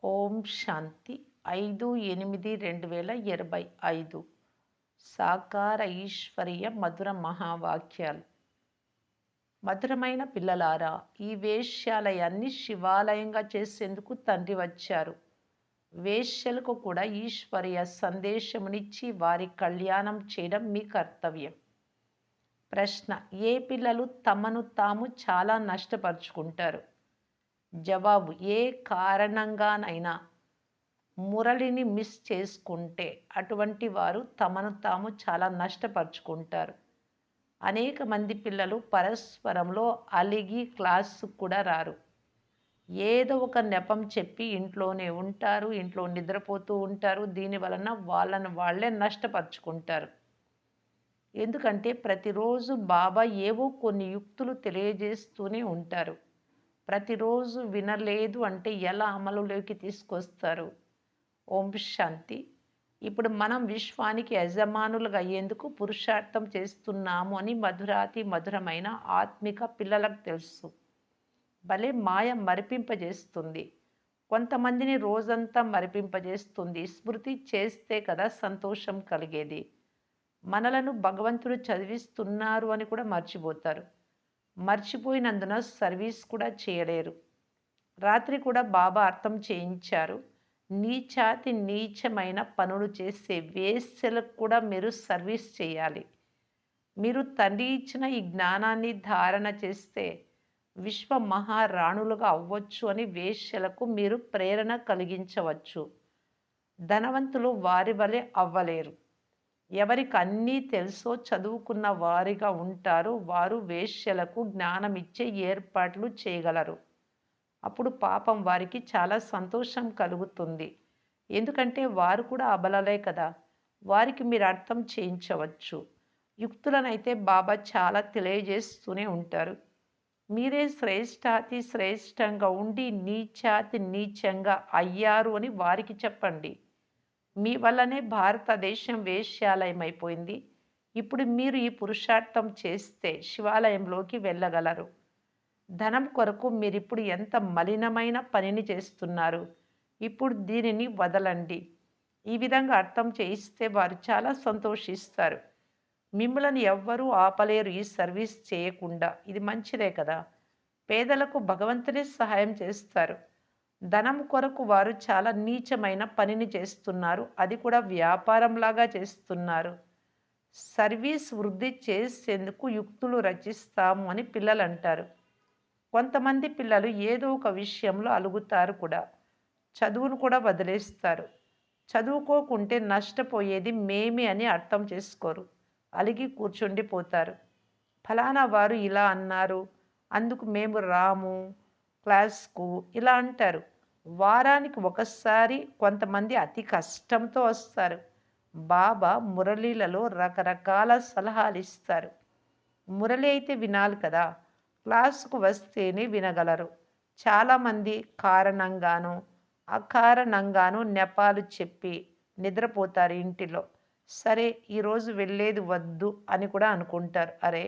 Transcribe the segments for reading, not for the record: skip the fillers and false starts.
ఓం శాంతి 5/8/2025 సాకార ఈశ్వరీయ మధుర మహావాక్యాలు. మధురమైన పిల్లలారా, ఈ వేశ్యాలయాన్ని శివాలయంగా చేసేందుకు తండ్రి వచ్చారు. వేశ్యలకు కూడా ఈశ్వరీయ సందేశమునిచ్చి వారి కళ్యాణం చేయడం మీ కర్తవ్యం. ప్రశ్న: ఏ పిల్లలు తమను తాము చాలా నష్టపరుచుకుంటారు? జవాబు: ఏ కారణంగానైనా మురళిని మిస్ చేసుకుంటే అటువంటి వారు తమను తాము చాలా నష్టపరుచుకుంటారు. అనేక మంది పిల్లలు పరస్పరంలో అలిగి క్లాసుకు కూడా రారు. ఏదో ఒక నెపం చెప్పి ఇంట్లోనే ఉంటారు, ఇంట్లో నిద్రపోతూ ఉంటారు. దీని వలన వాళ్ళను వాళ్ళే నష్టపరుచుకుంటారు. ఎందుకంటే ప్రతిరోజు బాబా ఏవో కొన్ని యుక్తులు తెలియజేస్తూనే ఉంటారు. ప్రతిరోజు వినలేదు అంటే ఎలా అమలులోకి తీసుకొస్తారు? ఓం శాంతి. ఇప్పుడు మనం విశ్వానికి యజమానులుగా అయ్యేందుకు పురుషార్థం చేస్తున్నాము అని మధురాతి మధురమైన ఆత్మిక పిల్లలకు తెలుసు. భలే మాయ మరిపింపజేస్తుంది. కొంతమందిని రోజంతా మరిపింపజేస్తుంది. స్మృతి చేస్తే కదా సంతోషం కలిగేది. మనలను భగవంతుడు చదివిస్తున్నారు అని కూడా మర్చిపోతారు. మర్చిపోయినందున సర్వీస్ కూడా చేయలేరు. రాత్రి కూడా బాబా అర్థం చేయించారు. నీచాతి నీచమైన పనులు చేసే వేశ్యలకు కూడా మీరు సర్వీస్ చేయాలి. మీరు తండ్రి ఇచ్చిన ఈ జ్ఞానాన్ని ధారణ చేస్తే విశ్వ మహారాణులుగా అవ్వచ్చు అని వేశ్యలకు మీరు ప్రేరణ కలిగించవచ్చు. ధనవంతులు వారి వలె అవ్వలేరు. ఎవరికి అన్నీ తెలుసో చదువుకున్న వారిగా ఉంటారో వారు వేశ్యలకు జ్ఞానం ఇచ్చే ఏర్పాట్లు చేయగలరు. అప్పుడు పాపం వారికి చాలా సంతోషం కలుగుతుంది. ఎందుకంటే వారు కూడా అబలలే కదా. వారికి మీరు అర్థం చేయించవచ్చు. యుక్తులనైతే బాబా చాలా తెలియజేస్తూనే ఉంటారు. మీరే శ్రేష్టాతి శ్రేష్టంగా ఉండి నీచాతి నీచంగా అయ్యారు అని వారికి చెప్పండి. మీ వల్లనే భారతదేశం వేశ్యాలయమైపోయింది. ఇప్పుడు మీరు ఈ పురుషార్థం చేస్తే శివాలయంలోకి వెళ్ళగలరు. ధనం కొరకు మీరిప్పుడు ఎంత మలినమైన పనిని చేస్తున్నారు. ఇప్పుడు దీనిని వదలండి. ఈ విధంగా అర్థం చేయిస్తే వారు చాలా సంతోషిస్తారు. మిమ్మల్ని ఎవ్వరూ ఆపలేరు ఈ సర్వీస్ చేయకుండా. ఇది మంచిదే కదా. పేదలకు భగవంతుడే సహాయం చేస్తారు. ధనం కొరకు వారు చాలా నీచమైన పనిని చేస్తున్నారు. అది కూడా వ్యాపారంలాగా చేస్తున్నారు. సర్వీస్ వృద్ధి చేసేందుకు యుక్తులు రచిస్తాము అని పిల్లలు అంటారు. కొంతమంది పిల్లలు ఏదో ఒక విషయంలో అలుగుతారు కూడా. చదువును కూడా వదిలేస్తారు. చదువుకోకుంటే నష్టపోయేది మేమే అని అర్థం చేసుకోరు. అలిగి కూర్చుండిపోతారు. ఫలానా వారు ఇలా అన్నారు, అందుకు మేము రాము క్లాస్కు, ఇలా అంటారు. వారానికి ఒకసారి కొంతమంది అతి కష్టంతో వస్తారు. బాబా మురళీలలో రకరకాల సలహాలు ఇస్తారు. మురళి అయితే వినాలి కదా. క్లాసుకు వస్తేనే వినగలరు. చాలామంది కారణంగానూ అకారణంగానూ నెపాలు చెప్పి నిద్రపోతారు ఇంటిలో. సరే, ఈరోజు వెళ్ళేది వద్దు అని కూడా అనుకుంటారు. అరే,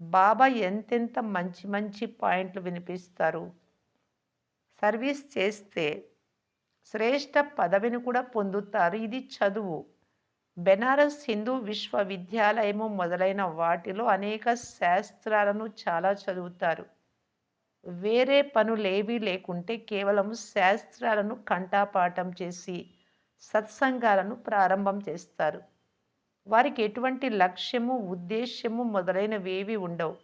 బాబా ఎంతెంత మంచి మంచి పాయింట్లు వినిపిస్తారు. సర్వీస్ చేస్తే శ్రేష్ఠ పదవిని కూడా పొందుతారు. ఇది చదువు. బెనారస్ హిందూ విశ్వవిద్యాలయము మొదలైన వాటిలో అనేక శాస్త్రాలను చాలా చదువుతారు. వేరే పనులేవీ లేకుంటే కేవలం శాస్త్రాలను కంఠపాఠం చేసి సత్సంగాలను ప్రారంభం చేస్తారు. వారికి ఎటువంటి లక్ష్యము ఉద్దేశ్యము మొదలైనవేవి ఉండవు.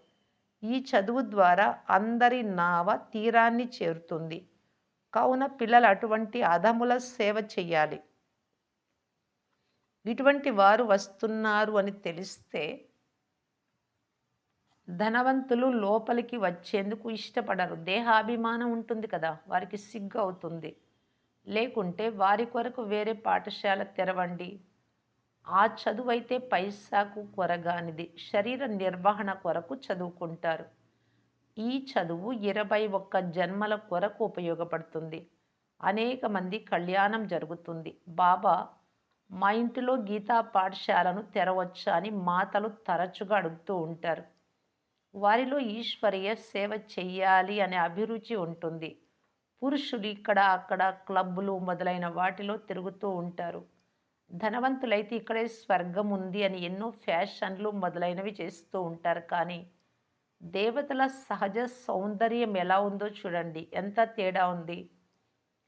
ఈ చదువు ద్వారా అందరి నావ తీరాన్ని చేరుతుంది. కావున పిల్లలు అటువంటి అధముల సేవ చెయ్యాలి. ఇటువంటి వారు వస్తున్నారు అని తెలిస్తే ధనవంతులు లోపలికి వచ్చేందుకు ఇష్టపడరు. దేహాభిమానం ఉంటుంది కదా, వారికి సిగ్గు అవుతుంది. లేకుంటే వారి కొరకు వేరే పాఠశాల తెరవండి. ఆ చదువైతే పైసాకు కొరగానిది. శరీర నిర్వహణ కొరకు చదువుకుంటారు. ఈ చదువు 21 జన్మల కొరకు ఉపయోగపడుతుంది. అనేక మంది కళ్యాణం జరుగుతుంది. బాబా మా ఇంటిలో గీతా పాఠశాలను తెరవచ్చా అని మాతలు తరచుగా అడుగుతూ ఉంటారు. వారిలో ఈశ్వరీయ సేవ చెయ్యాలి అనే అభిరుచి ఉంటుంది. పురుషులు ఇక్కడ అక్కడ క్లబ్బులు మొదలైన వాటిలో తిరుగుతూ ఉంటారు. ధనవంతులైతే ఇక్కడే స్వర్గం ఉంది అని ఎన్నో ఫ్యాషన్లు మొదలైనవి చేస్తూ ఉంటారు. కానీ దేవతల సహజ సౌందర్యం ఎలా ఉందో చూడండి. ఎంత తేడా ఉంది.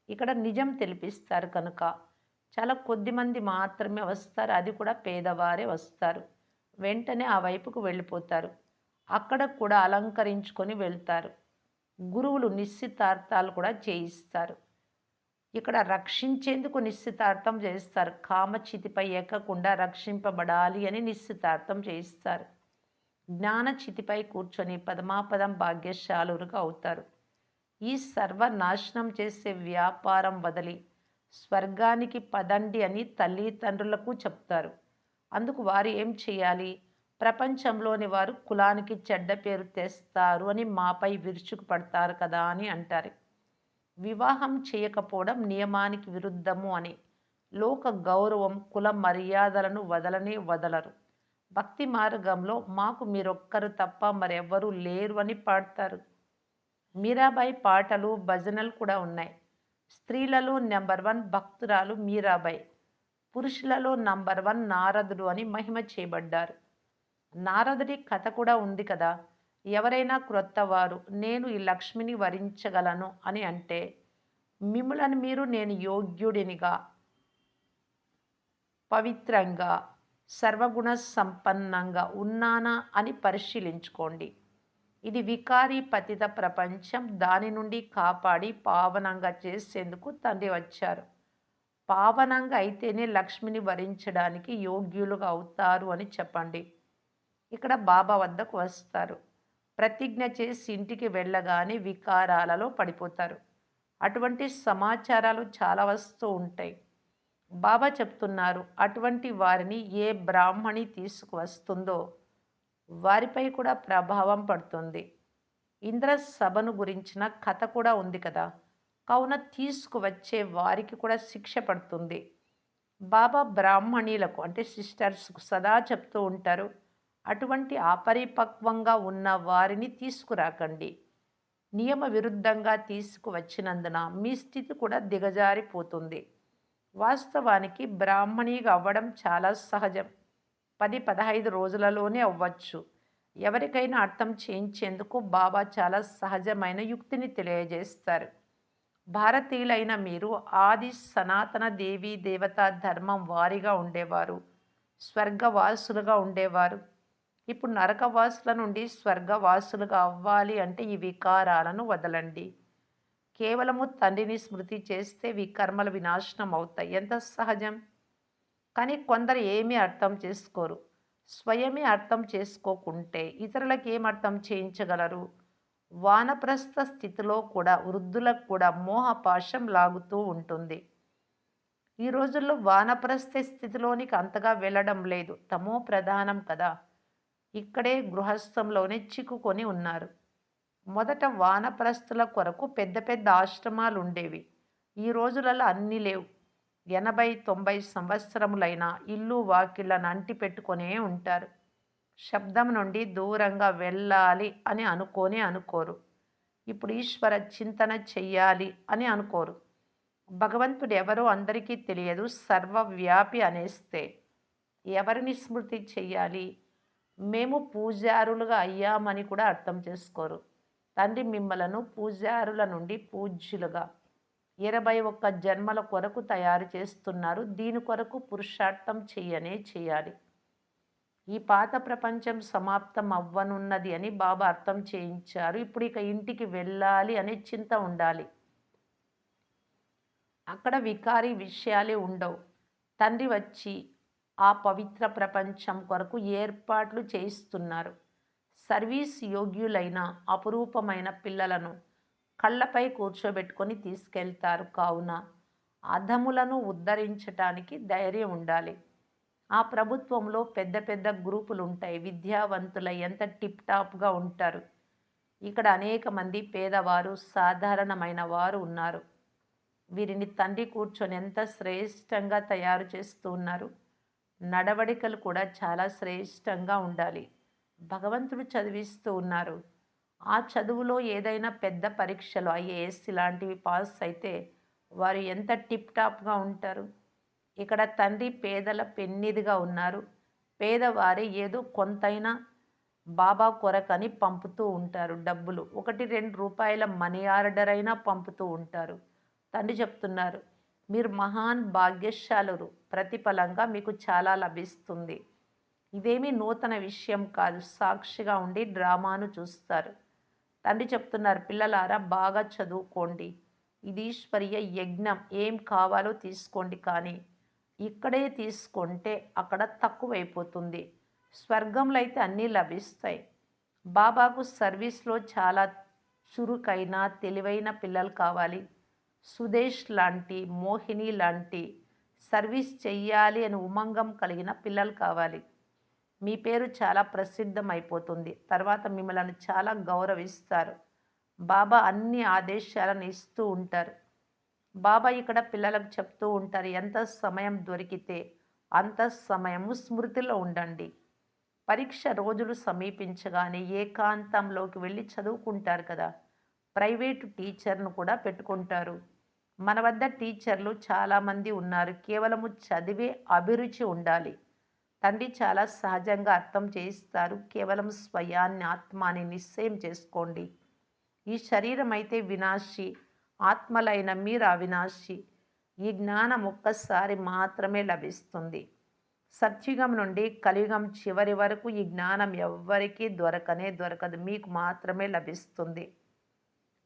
ఇక్కడ నిజం తెలిపిస్తారు కనుక చాలా కొద్ది మంది మాత్రమే వస్తారు. అది కూడా పేదవారే వస్తారు. వెంటనే ఆ వైపుకు వెళ్ళిపోతారు. అక్కడ కూడా అలంకరించుకొని వెళ్తారు. గురువులు నిశ్చితార్థాలు కూడా చేయిస్తారు. ఇక్కడ రక్షించేందుకు నిశ్చితార్థం చేస్తారు. కామచితిపై ఎక్కకుండా రక్షింపబడాలి అని నిశ్చితార్థం చేయిస్తారు. జ్ఞానచితిపై కూర్చొని పదమాపదం భాగ్యశాలురుగా అవుతారు. ఈ సర్వనాశనం చేసే వ్యాపారం వదిలి స్వర్గానికి పదండి అని తల్లిదండ్రులకు చెప్తారు. అందుకు వారు ఏం చేయాలి? ప్రపంచంలోని వారు కులానికి చెడ్డ పేరు తెస్తారు అని మాపై విరుచుకుపడతారు కదా అని అంటారు. వివాహం చేయకపోవడం నియమానికి విరుద్ధము అని. లోక గౌరవం, కుల మర్యాదలను వదలనే వదలరు. భక్తి మార్గంలో మాకు మీరొక్కరు తప్ప మరెవ్వరూ లేరు అని పాడతారు. మీరాబాయి పాటలు, భజనలు కూడా ఉన్నాయి. స్త్రీలలో నంబర్ 1 భక్తురాలు మీరాబాయి. పురుషులలో నంబర్ 1 నారదుడు అని మహిమ చేయబడ్డారు. నారదుడి కథ కూడా ఉంది కదా! ఎవరైనా క్రొత్తవారు నేను ఈ లక్ష్మిని వరించగలను అని అంటే, మిమ్ములను మీరు నేను యోగ్యుడినిగా, పవిత్రంగా, సర్వగుణ సంపన్నంగా ఉన్నానా అని పరిశీలించుకోండి. ఇది వికారీ పతిత ప్రపంచం. దాని నుండి కాపాడి పావనంగా చేసేందుకు తండ్రి వచ్చారు. పావనంగా అయితేనే లక్ష్మిని వరించడానికి యోగ్యులుగా అవుతారు అని చెప్పండి. ఇక్కడ బాబా వద్దకు వస్తారు. ప్రతిజ్ఞ చేసి ఇంటికి వెళ్ళగానే వికారాలలో పడిపోతారు. అటువంటి సమాచారాలు చాలా వస్తూ ఉంటాయి. బాబా చెప్తున్నారు, అటువంటి వారిని ఏ బ్రాహ్మణి తీసుకువస్తుందో వారిపై కూడా ప్రభావం పడుతుంది. ఇంద్ర సభను గురించిన కథ కూడా ఉంది కదా! కావున తీసుకువచ్చే వారికి కూడా శిక్ష పడుతుంది. బాబా బ్రాహ్మణీలకు అంటే సిస్టర్స్‌కు సదా చెప్తూ ఉంటారు. అటువంటి అపరిపక్వంగా ఉన్న వారిని తీసుకురాకండి. నియమ విరుద్ధంగా తీసుకువచ్చినందున మీ స్థితి కూడా దిగజారిపోతుంది. వాస్తవానికి బ్రాహ్మణిగా అవ్వడం చాలా సహజం. 10, 15 రోజులలోనే అవ్వచ్చు. ఎవరికైనా అర్థం చేయించేందుకు బాబా చాలా సహజమైన యుక్తిని తెలియజేస్తారు. భారతీయులైన మీరు ఆది సనాతన దేవీ దేవతా ధర్మం వారిగా ఉండేవారు. స్వర్గవాసులుగా ఉండేవారు. ఇప్పుడు నరకవాసుల నుండి స్వర్గవాసులుగా అవ్వాలి అంటే ఈ వికారాలను వదలండి. కేవలము తండ్రిని స్మృతి చేస్తే వికర్మల వినాశనం అవుతాయి. ఎంత సహజం. కానీ కొందరు ఏమీ అర్థం చేసుకోరు. స్వయమే అర్థం చేసుకోకుంటే ఇతరులకు ఏం అర్థం చేయించగలరు? వానప్రస్థ స్థితిలో కూడా వృద్ధులకు కూడా మోహపాశం లాగుతూ ఉంటుంది. ఈ రోజుల్లో వానప్రస్థ స్థితిలోనికి అంతగా వెళ్ళడం లేదు. తమో ప్రధానం కదా! ఇక్కడే గృహస్థంలోనే చిక్కుకొని ఉన్నారు. మొదట వానప్రస్థుల కొరకు పెద్ద పెద్ద ఆశ్రమాలు ఉండేవి. ఈ రోజులలో అన్నీ లేవు. 80, 90 సంవత్సరములైనా ఇల్లు వాకిళ్ళను అంటిపెట్టుకొనే ఉంటారు. శబ్దం నుండి దూరంగా వెళ్ళాలి అని అనుకోరు. ఇప్పుడు ఈశ్వర చింతన చెయ్యాలి అని అనుకోరు. భగవంతుడు ఎవరో అందరికీ తెలియదు. సర్వవ్యాపి అనేస్తే ఎవరిని స్మృతి చెయ్యాలి? మేము పూజారులుగా అయ్యామని కూడా అర్థం చేసుకోరు. తండ్రి మిమ్మలను పూజారుల నుండి పూజ్యులుగా 21 జన్మల కొరకు తయారు చేస్తున్నారు. దీని కొరకు పురుషార్థం చేయాలి. ఈ పాత ప్రపంచం సమాప్తం అవ్వనున్నది అని బాబా అర్థం చేయించారు. ఇప్పుడు ఇక ఇంటికి వెళ్ళాలి అనే చింత ఉండాలి. అక్కడ వికారీ విషయాలే ఉండవు. తండ్రి వచ్చి ఆ పవిత్ర ప్రపంచం కొరకు ఏర్పాట్లు చేయిస్తున్నారు. సర్వీస్ యోగ్యులైన అపురూపమైన పిల్లలను కళ్ళపై కూర్చోబెట్టుకొని తీసుకెళ్తారు. కావున అధములను ఉద్ధరించటానికి ధైర్యం ఉండాలి. ఆ ప్రభుత్వంలో పెద్ద పెద్ద గ్రూపులు ఉంటాయి. విద్యావంతుల ఎంత టిప్ టాప్గా ఉంటారు. ఇక్కడ అనేక మంది పేదవారు, సాధారణమైన వారు ఉన్నారు. వీరిని తండ్రి కూర్చొని ఎంత శ్రేష్టంగా తయారు చేస్తూ ఉన్నారు. నడవడికలు కూడా చాలా శ్రేష్టంగా ఉండాలి. భగవంతుడు చదివిస్తూ ఉన్నారు. ఆ చదువులో ఏదైనా పెద్ద పరీక్షలు ఐఏఎస్ ఇలాంటివి పాస్ అయితే వారు ఎంత టిప్ టాప్‌గా ఉంటారు. ఇక్కడ తండ్రి పేదల పెన్నిదిగా ఉన్నారు. పేదవారి ఏదో కొంతైనా బాబా కొరకని పంపుతూ ఉంటారు డబ్బులు. 1, రూ. 2 మనీ ఆర్డర్ అయినా పంపుతూ ఉంటారు. తండ్రి చెప్తున్నారు, "మీరు మహాన్ భాగ్యశాలురు. ప్రతిఫలంగా మీకు చాలా లభిస్తుంది." ఇదేమీ నూతన విషయం కాదు. సాక్షిగా ఉండి డ్రామాను చూస్తారు. తండ్రి చెప్తున్నారు, "పిల్లలారా బాగా చదువుకోండి. ఇది ఈశ్వరీయ యజ్ఞం. ఏం కావాలో తీసుకోండి కానీ ఇక్కడే తీసుకుంటే అక్కడ తక్కువైపోతుంది. స్వర్గంలో అయితే అన్నీ లభిస్తాయి." బాబాకు సర్వీస్‌లో చాలా చురుకైన, తెలివైన పిల్లలు కావాలి. సుదేష్ లాంటి, మోహిని లాంటి సర్వీస్ చెయ్యాలి అని ఉమంగం కలిగిన పిల్లలు కావాలి. మీ పేరు చాలా ప్రసిద్ధమైపోతుంది. తర్వాత మిమ్మల్ని చాలా గౌరవిస్తారు. బాబా అన్ని ఆదేశాలను ఇస్తూ ఉంటారు. బాబా ఇక్కడ పిల్లలకు చెప్తూ ఉంటారు, ఎంత సమయం దొరికితే అంత సమయము స్మృతిలో ఉండండి. పరీక్ష రోజులు సమీపించగానే ఏకాంతంలోకి వెళ్ళి చదువుకుంటారు కదా! ప్రైవేటు టీచర్‌ను కూడా పెట్టుకుంటారు. మన వద్ద టీచర్లు చాలామంది ఉన్నారు. కేవలము చదివే అభిరుచి ఉండాలి. తండ్రి చాలా సహజంగా అర్థం చేయిస్తారు. కేవలం స్వయాన్ని, ఆత్మ అని నిశ్చయం చేసుకోండి. ఈ శరీరం అయితే వినాశి, ఆత్మలైన మీరు అవినాశి. ఈ జ్ఞానం ఒక్కసారి మాత్రమే లభిస్తుంది. సత్యుగం నుండి కలియుగం చివరి వరకు ఈ జ్ఞానం ఎవ్వరికీ దొరకనే దొరకదు. మీకు మాత్రమే లభిస్తుంది.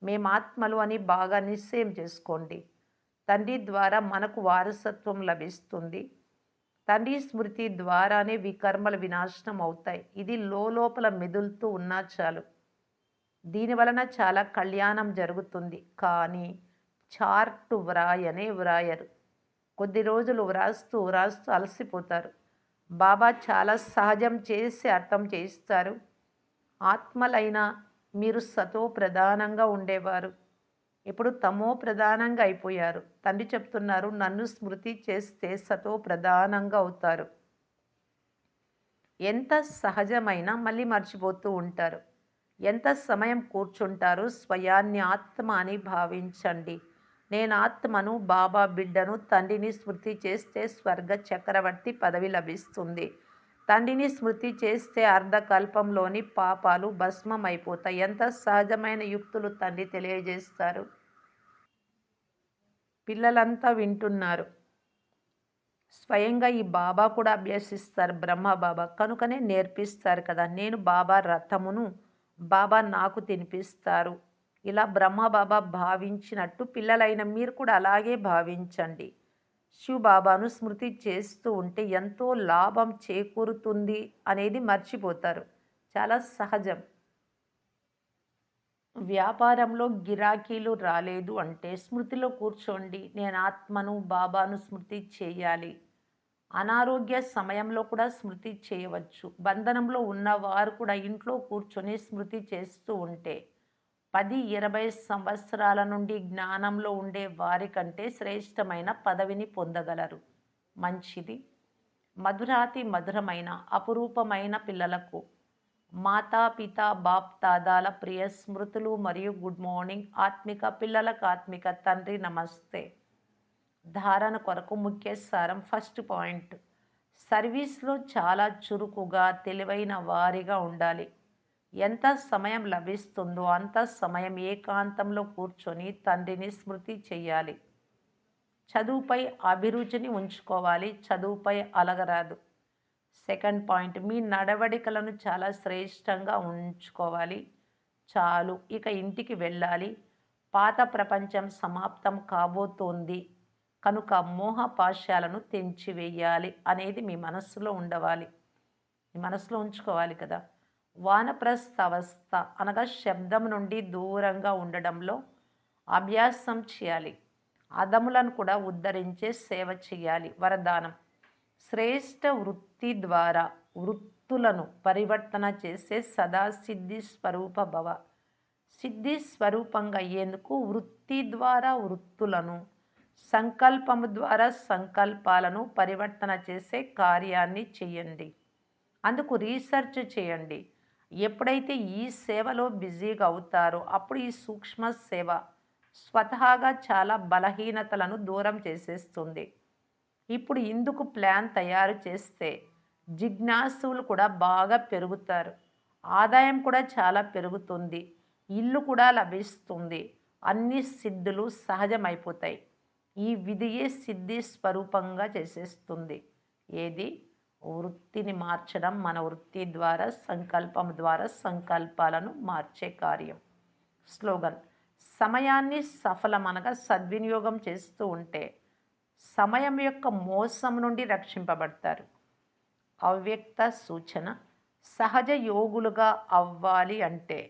మేము ఆత్మలు అని బాగా నిశ్చయం చేసుకోండి. తండ్రి ద్వారా మనకు వారసత్వం లభిస్తుంది. తండ్రి స్మృతి ద్వారానే వికర్మలు వినాశనం అవుతాయి. ఇది లోపల మెదులుతూ ఉన్నా చాలు. దీని వలన చాలా కళ్యాణం జరుగుతుంది. కానీ చార్ట్ వ్రాయనే వ్రాయరు. కొద్ది రోజులు వ్రాస్తూ వ్రాస్తూ అలసిపోతారు. బాబా చాలా సహజం చేసి అర్థం చేయిస్తారు. ఆత్మలైన మీరు సతో ప్రధానంగా ఉండేవారు. ఇప్పుడు తమో ప్రధానంగా అయిపోయారు. తండ్రి చెప్తున్నారు, నన్ను స్మృతి చేస్తే సతో ప్రధానంగా అవుతారు. ఎంత సహజమైనా మళ్ళీ మర్చిపోతూ ఉంటారు. ఎంత సమయం కూర్చుంటారు, స్వయాన్ని ఆత్మ అని భావించండి. నేను ఆత్మను, బాబా బిడ్డను, తండ్రిని స్మృతి చేస్తే స్వర్గ చక్రవర్తి పదవి లభిస్తుంది. తండ్రిని స్మృతి చేస్తే అర్ధకల్పంలోని పాపాలు భస్మం అయిపోతాయి. ఎంత సహజమైన యుక్తులు తండ్రి తెలియజేస్తారు. పిల్లలంతా వింటున్నారు. స్వయంగా ఈ బాబా కూడా అభ్యసిస్తారు, బ్రహ్మ బాబా. కనుకనే నేర్పిస్తారు కదా! నేను బాబా రథమును, బాబా నాకు తినిపిస్తారు. ఇలా బ్రహ్మ బాబా భావించినట్టు పిల్లలైన మీరు కూడా అలాగే భావించండి. శివ్ బాబాను స్మృతి చేస్తూ ఉంటే ఎంతో లాభం చేకూరుతుంది అనేది మర్చిపోతారు. చాలా సహజం. వ్యాపారంలో గిరాకీలు రాలేదు అంటే స్మృతిలో కూర్చోండి. నేను ఆత్మను, బాబాను స్మృతి చేయాలి. అనారోగ్య సమయంలో కూడా స్మృతి చేయవచ్చు. బంధనంలో ఉన్నవారు కూడా ఇంట్లో కూర్చొని స్మృతి చేస్తూ ఉంటే 10, 20 సంవత్సరాల నుండి జ్ఞానంలో ఉండే వారికంటే శ్రేష్టమైన పదవిని పొందగలరు. మంచిది. మధురాతి మధురమైన అపురూపమైన పిల్లలకు మాతాపిత బాప్ దాదాల ప్రియ స్మృతులు మరియు గుడ్ మార్నింగ్. ఆత్మిక పిల్లలకు ఆత్మిక తండ్రి నమస్తే. ధారణ కొరకు ముఖ్య సారం. ఫస్ట్ పాయింట్, సర్వీస్లో చాలా చురుకుగా తెలివైన వారిగా ఉండాలి. ఎంత సమయం లభిస్తుందో అంత సమయం ఏకాంతంలో కూర్చొని తండ్రిని స్మృతి చెయ్యాలి. చదువుపై అభిరుచిని ఉంచుకోవాలి. చదువుపై అలగరాదు. సెకండ్ పాయింట్, మీ నడవడికలను చాలా శ్రేష్టంగా ఉంచుకోవాలి. చాలు, ఇక ఇంటికి వెళ్ళాలి. పాత ప్రపంచం సమాప్తం కాబోతోంది కనుక మోహపాశాలను తెంచివేయాలి అనేది మీ మనస్సులో ఉండవాలి. మీ మనసులో ఉంచుకోవాలి కదా! వానప్రస్థ అవస్థ అనగా శబ్దం నుండి దూరంగా ఉండడంలో అభ్యాసం చేయాలి. అదములను కూడా ఉద్ధరించే సేవ చేయాలి. వరదానం, శ్రేష్ట వృత్తి ద్వారా వృత్తులను పరివర్తన చేసే సదా సిద్ధి స్వరూప భవ. సిద్ధి స్వరూపంగా అయ్యేందుకు వృత్తి ద్వారా వృత్తులను, సంకల్పము ద్వారా సంకల్పాలను పరివర్తన చేసే కార్యాన్ని చేయండి. అందుకు రీసెర్చ్ చేయండి. ఎప్పుడైతే ఈ సేవలో బిజీగా అవుతారో అప్పుడు ఈ సూక్ష్మ సేవ స్వతహాగా చాలా బలహీనతలను దూరం చేసేస్తుంది. ఇప్పుడు ఇందుకు ప్లాన్ తయారు చేస్తే జిజ్ఞాసులు కూడా బాగా పెరుగుతారు. ఆదాయం కూడా చాలా పెరుగుతుంది. ఇల్లు కూడా లభిస్తుంది. అన్ని సిద్ధులు సహజమైపోతాయి. ఈ విధియే సిద్ధి స్వరూపంగా చేసేస్తుంది. ఏది? వృత్తిని మార్చడం, మన వృత్తి ద్వారా, సంకల్పం ద్వారా సంకల్పాలను మార్చే కార్యం. స్లోగన్: సమయాన్ని సఫలమనగా సద్వినియోగం చేస్తూ ఉంటే సమయం యొక్క మోసం నుండి రక్షింపబడతారు. అవ్యక్త సూచన: సహజ యోగులుగా అవ్వాలి అంటే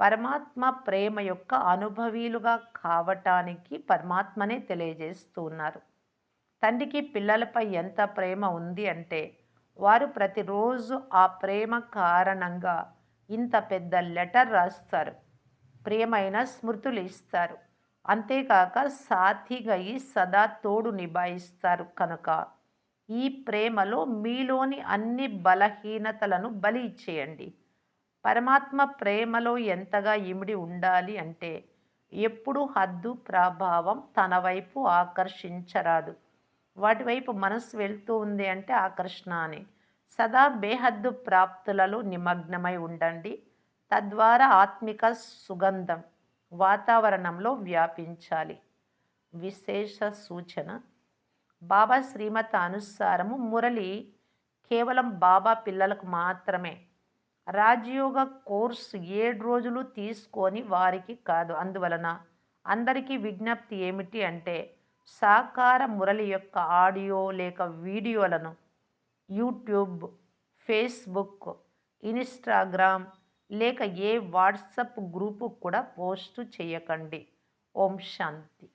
పరమాత్మ ప్రేమ యొక్క అనుభవీలుగా కావటానికి పరమాత్మనే తెలియజేస్తూ ఉన్నారు. తండ్రికి పిల్లలపై ఎంత ప్రేమ ఉంది అంటే వారు ప్రతిరోజు ఆ ప్రేమ కారణంగా ఇంత పెద్ద లెటర్ రాస్తారు. ప్రియమైన స్మృతులు ఇస్తారు. అంతేకాక సాథిగా సదా తోడు నిభాయిస్తారు కనుక ఈ ప్రేమలో మీలోని అన్ని బలహీనతలను బలి ఇచ్చేయండి. పరమాత్మ ప్రేమలో ఎంతగా ఇమిడి ఉండాలి అంటే ఎప్పుడు హద్దు ప్రభావం తన వైపు ఆకర్షించరాదు. వాటి వైపు మనసు వెళ్తూ ఉంది అంటే ఆకర్షణ అని. సదా బేహద్దు ప్రాప్తులలో నిమగ్నమై ఉండండి. తద్వారా ఆత్మిక సుగంధం వాతావరణంలో వ్యాపించాలి. విశేష సూచన: బాబా శ్రీమత అనుసారము మురళి కేవలం బాబా పిల్లలకు మాత్రమే. రాజయోగ కోర్సు 7 రోజులు తీసుకొని వారికి కాదు. అందువలన అందరికీ విజ్ఞప్తి ఏమిటి అంటే సాకార మురళి యొక్క ఆడియో లేక వీడియోలను యూట్యూబ్, ఫేస్బుక్, ఇన్స్టాగ్రామ్ లేక ఏ వాట్సప్ గ్రూపు కూడా పోస్టు చేయకండి. ఓం శాంతి.